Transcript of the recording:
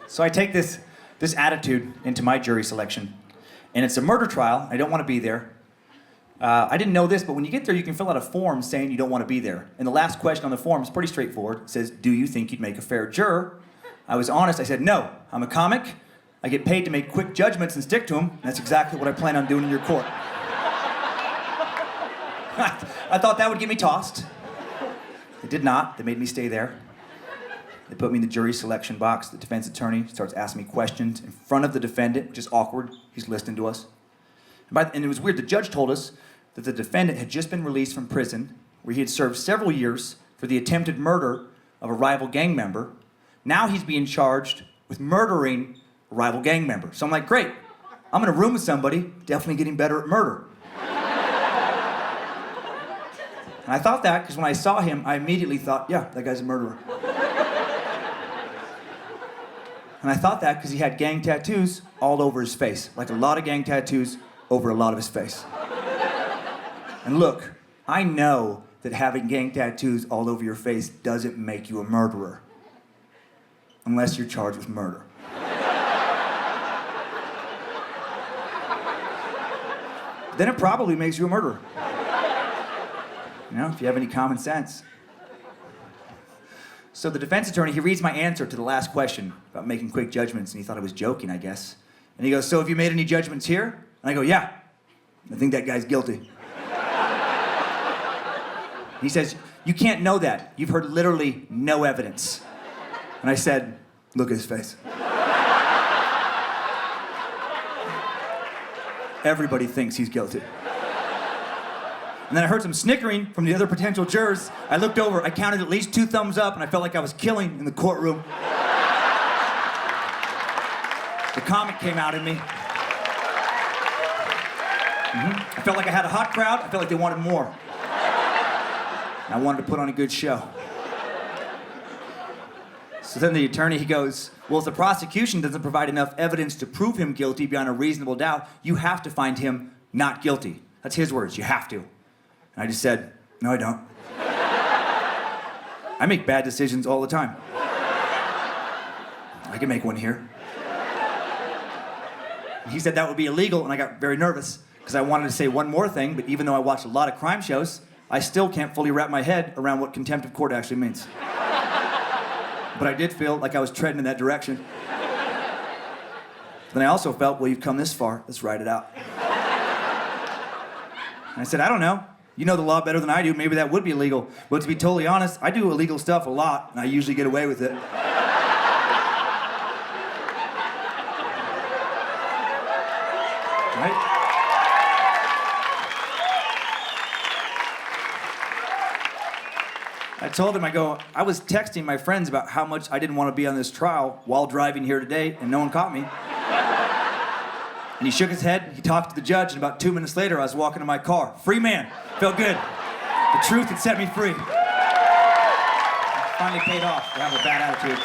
So I take this attitude into my jury selection, and it's a murder trial. I don't want to be there. I didn't know this, but when you get there, you can fill out a form saying you don't want to be there. And the last question on the form is pretty straightforward. It says, do you think you'd make a fair juror? I was honest. I said, no. I'm a comic. I get paid to make quick judgments and stick to them. And that's exactly what I plan on doing in your court. I thought that would get me tossed. It did not. They made me stay there. They put me in the jury selection box. The defense attorney starts asking me questions in front of the defendant, which is awkward. He's listening to us. And it was weird. The judge told us that the defendant had just been released from prison, where he had served several years for the attempted murder of a rival gang member. Now he's being charged with murdering a rival gang member. So I'm like, great. I'm in a room with somebody, definitely getting better at murder. And I thought that because when I saw him, I immediately thought, yeah, that guy's a murderer. And I thought that because he had gang tattoos all over his face, like a lot of gang tattoos over a lot of his face. And look, I know that having gang tattoos all over your face doesn't make you a murderer, unless you're charged with murder. Then it probably makes you a murderer. You know, if you have any common sense. So the defense attorney, he reads my answer to the last question about making quick judgments, and he thought I was joking, I guess. And he goes, so have you made any judgments here? And I go, yeah. I think that guy's guilty. He says, you can't know that. You've heard literally no evidence. And I said, look at his face. Everybody thinks he's guilty. And then I heard some snickering from the other potential jurors. I looked over, I counted at least 2 thumbs up, and I felt like I was killing in the courtroom. The comic came out in me. I felt like I had a hot crowd. I felt like they wanted more. And I wanted to put on a good show. So then the attorney, he goes, well, if the prosecution doesn't provide enough evidence to prove him guilty beyond a reasonable doubt, you have to find him not guilty. That's his words, you have to. And I just said, no, I don't. I make bad decisions all the time. I can make one here. And he said that would be illegal, and I got very nervous because I wanted to say one more thing, but even though I watched a lot of crime shows, I still can't fully wrap my head around what contempt of court actually means. But I did feel like I was treading in that direction. Then I also felt, well, you've come this far, let's ride it out. And I said, I don't know. You know the law better than I do. Maybe that would be illegal. But to be totally honest, I do illegal stuff a lot, and I usually get away with it. Right? I told him, I was texting my friends about how much I didn't want to be on this trial while driving here today, and no one caught me. And he shook his head, he talked to the judge, and about 2 minutes later, I was walking to my car. Free man. Felt good. The truth had set me free. It finally paid off to have a bad attitude.